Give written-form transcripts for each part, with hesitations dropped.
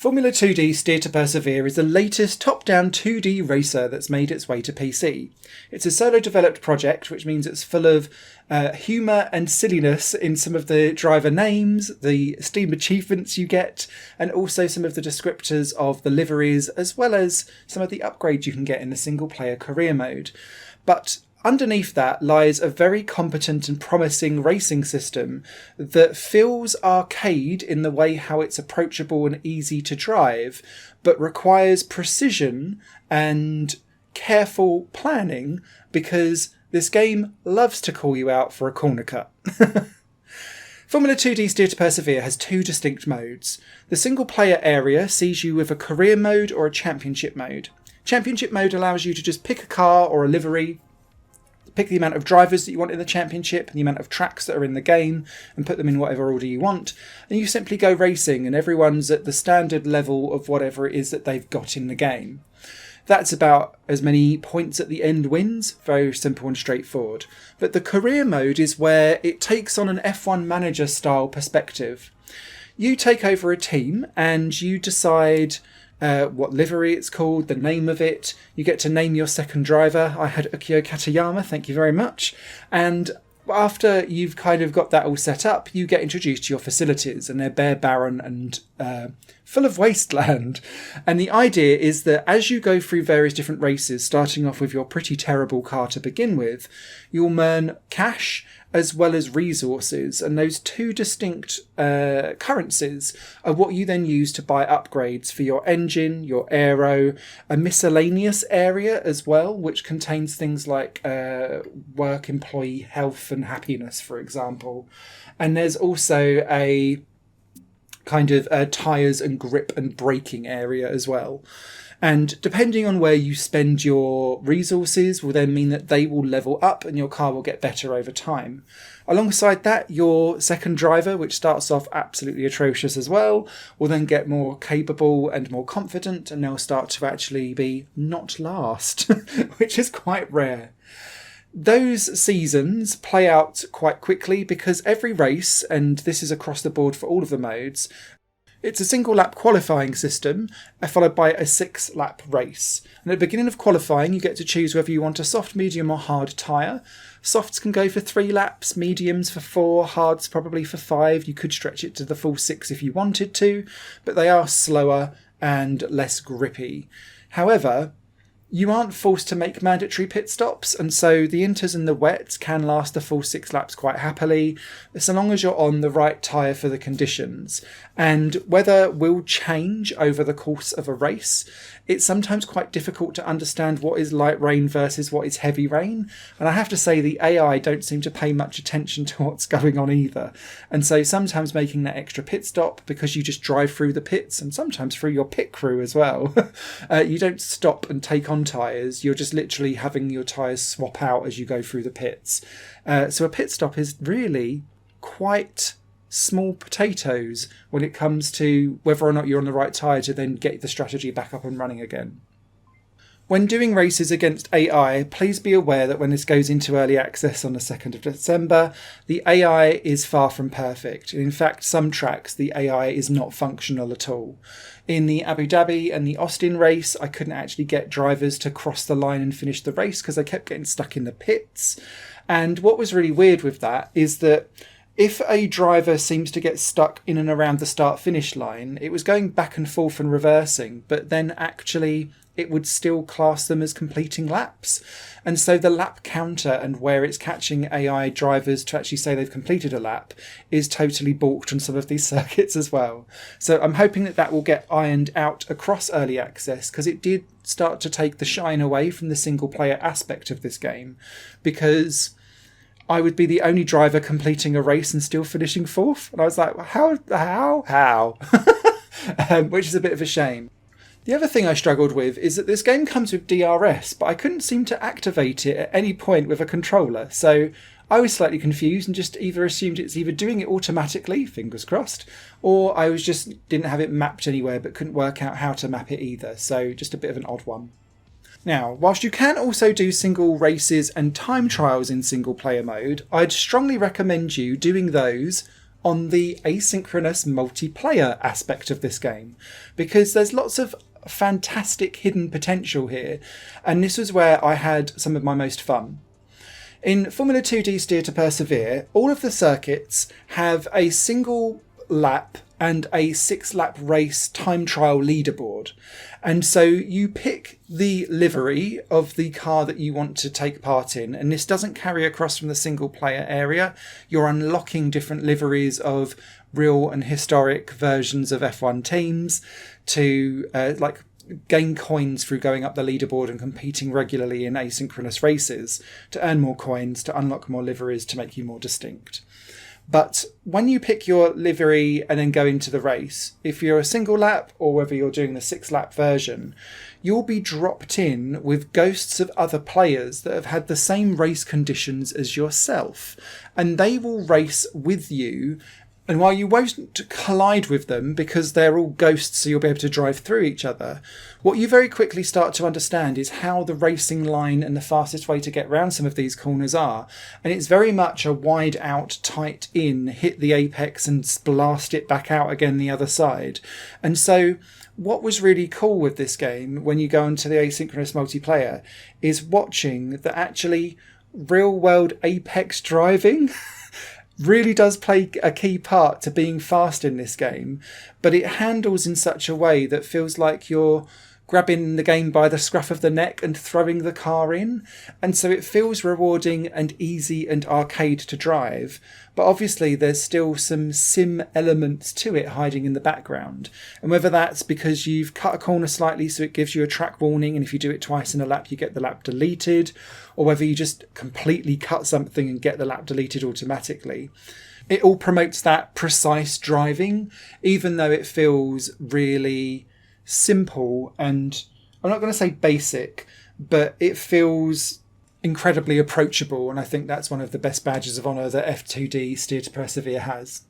Formula 2D Steer to Persevere is the latest top-down 2D racer that's made its way to PC. It's a solo-developed project, which means it's full of humour and silliness in some of the driver names, the Steam achievements you get, and also some of the descriptors of the liveries, as well as some of the upgrades you can get in the single-player career mode. But underneath that lies a very competent and promising racing system that feels arcade in the way how it's approachable and easy to drive, but requires precision and careful planning because this game loves to call you out for a corner cut. Formula 2D Steer to Persevere has two distinct modes. The single player area sees you with a career mode or a championship mode. Championship mode allows you to just pick a car or a livery, pick the amount of drivers that you want in the championship and the amount of tracks that are in the game and put them in whatever order you want. And you simply go racing and everyone's at the standard level of whatever it is that they've got in the game. That's about as many points at the end wins. Very simple and straightforward. But the career mode is where it takes on an F1 manager style perspective. You take over a team and you decide what livery it's called, the name of it. You get to name your second driver. I had Ukyo Katayama, thank you very much. And after you've kind of got that all set up, you get introduced to your facilities, and they're bare, barren and full of wasteland. And the idea is that as you go through various different races, starting off with your pretty terrible car to begin with, you'll earn cash as well as resources, and those two distinct currencies are what you then use to buy upgrades for your engine, your aero, a miscellaneous area as well, which contains things like work employee health and happiness, for example. And there's also a kind of tyres and grip and braking area as well. And depending on where you spend your resources will then mean that they will level up and your car will get better over time. Alongside that, your second driver, which starts off absolutely atrocious as well, will then get more capable and more confident, and they'll start to actually be not last, which is quite rare. Those seasons play out quite quickly because every race, and this is across the board for all of the modes, it's a single lap qualifying system followed by a 6-lap race. And at the beginning of qualifying, you get to choose whether you want a soft, medium or hard tyre. Softs can go for 3 laps, mediums for 4, hards probably for 5. You could stretch it to the full 6 if you wanted to, but they are slower and less grippy. However, you aren't forced to make mandatory pit stops, and so the inters and the wets can last the full 6 laps quite happily, so long as you're on the right tyre for the conditions. And weather will change over the course of a race. It's sometimes quite difficult to understand what is light rain versus what is heavy rain, and I have to say the AI don't seem to pay much attention to what's going on either. And so sometimes making that extra pit stop, because you just drive through the pits and sometimes through your pit crew as well, you don't stop and take on tyres, you're just literally having your tyres swap out as you go through the pits. So a pit stop is really quite small potatoes when it comes to whether or not you're on the right tyre to then get the strategy back up and running again. When doing races against AI, please be aware that when this goes into early access on the 2nd of December, the AI is far from perfect. In fact, some tracks, the AI is not functional at all. In the Abu Dhabi and the Austin race, I couldn't actually get drivers to cross the line and finish the race because they kept getting stuck in the pits. And what was really weird with that is that if a driver seems to get stuck in and around the start-finish line, it was going back and forth and reversing, but then actually it would still class them as completing laps. And so the lap counter and where it's catching AI drivers to actually say they've completed a lap is totally balked on some of these circuits as well. So I'm hoping that that will get ironed out across early access, because it did start to take the shine away from the single player aspect of this game, because I would be the only driver completing a race and still finishing 4th. And I was like, how? Which is a bit of a shame. The other thing I struggled with is that this game comes with DRS, but I couldn't seem to activate it at any point with a controller. So I was slightly confused and just either assumed it's either doing it automatically, fingers crossed, or I didn't have it mapped anywhere but couldn't work out how to map it either. So just a bit of an odd one. Now, whilst you can also do single races and time trials in single player mode, I'd strongly recommend you doing those on the asynchronous multiplayer aspect of this game, because there's lots of fantastic hidden potential here, and this was where I had some of my most fun. In Formula 2D Steer to Persevere, all of the circuits have a single lap and a 6-lap race time trial leaderboard. And so you pick the livery of the car that you want to take part in, and this doesn't carry across from the single player area. You're unlocking different liveries of real and historic versions of F1 teams to gain coins through going up the leaderboard and competing regularly in asynchronous races to earn more coins, to unlock more liveries, to make you more distinct. But when you pick your livery and then go into the race, if you're a single lap or whether you're doing the 6-lap version, you'll be dropped in with ghosts of other players that have had the same race conditions as yourself. And they will race with you. And while you won't collide with them because they're all ghosts, so you'll be able to drive through each other, what you very quickly start to understand is how the racing line and the fastest way to get around some of these corners are. And it's very much a wide out, tight in, hit the apex and blast it back out again the other side. And so what was really cool with this game when you go into the asynchronous multiplayer is watching that actually real world apex driving really does play a key part to being fast in this game, but it handles in such a way that feels like you're grabbing the game by the scruff of the neck and throwing the car in. And so it feels rewarding and easy and arcade to drive. But obviously there's still some sim elements to it hiding in the background. And whether that's because you've cut a corner slightly so it gives you a track warning, and if you do it twice in a lap you get the lap deleted, or whether you just completely cut something and get the lap deleted automatically. It all promotes that precise driving, even though it feels really simple and, I'm not going to say basic, but it feels incredibly approachable, and I think that's one of the best badges of honour that F2D Steer to Persevere has.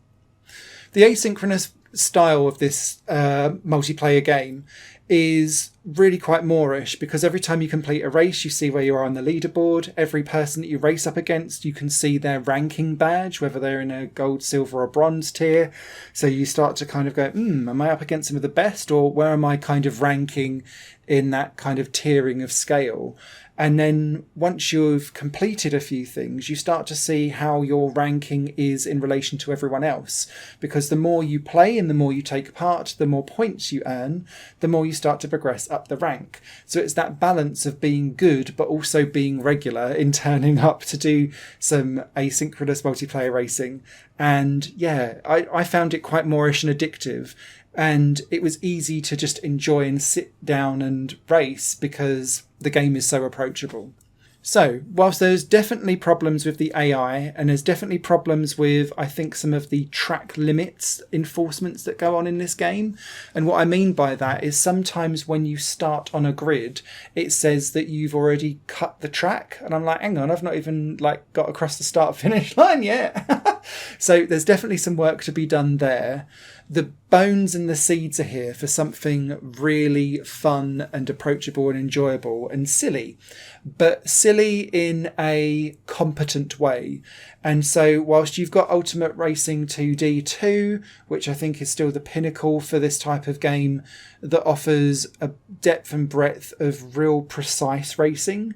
The asynchronous style of this multiplayer game is really quite Moorish, because every time you complete a race you see where you are on the leaderboard. Every person that you race up against, you can see their ranking badge, whether they're in a gold, silver or bronze tier. So you start to kind of go, am I up against some of the best, or where am I kind of ranking in that kind of tiering of scale? And then once you've completed a few things, you start to see how your ranking is in relation to everyone else. Because the more you play and the more you take part, the more points you earn, the more you start to progress up the rank. So it's that balance of being good, but also being regular in turning up to do some asynchronous multiplayer racing. And yeah, I found it quite Moorish and addictive. And it was easy to just enjoy and sit down and race because the game is so approachable. So, whilst there's definitely problems with the AI, and there's definitely problems with, I think, some of the track limits enforcements that go on in this game, and what I mean by that is sometimes when you start on a grid, it says that you've already cut the track, and I'm like, hang on, I've not even got across the start-finish line yet. So there's definitely some work to be done there. The bones and the seeds are here for something really fun and approachable and enjoyable and silly, but silly in a competent way. And so whilst you've got Ultimate Racing 2D 2, which I think is still the pinnacle for this type of game that offers a depth and breadth of real precise racing,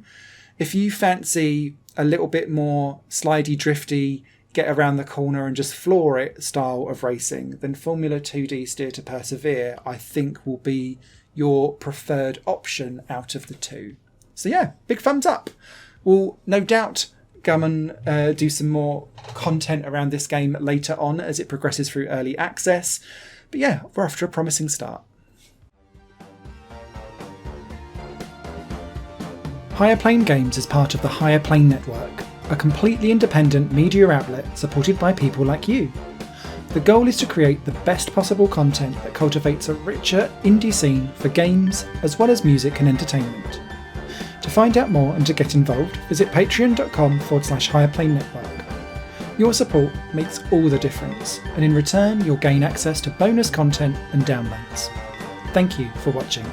if you fancy a little bit more slidey, drifty, get around the corner and just floor it style of racing, then Formula 2D Steer to Persevere, I think, will be your preferred option out of the two. So yeah, big thumbs up. We'll no doubt come and do some more content around this game later on as it progresses through early access. But yeah, we're off to a promising start. Higher Plane Games is part of the Higher Plane Network, a completely independent media outlet supported by people like you. The goal is to create the best possible content that cultivates a richer indie scene for games as well as music and entertainment. To find out more and to get involved, visit patreon.com/Higher Network. Your support makes all the difference, and in return you'll gain access to bonus content and downloads. Thank you for watching.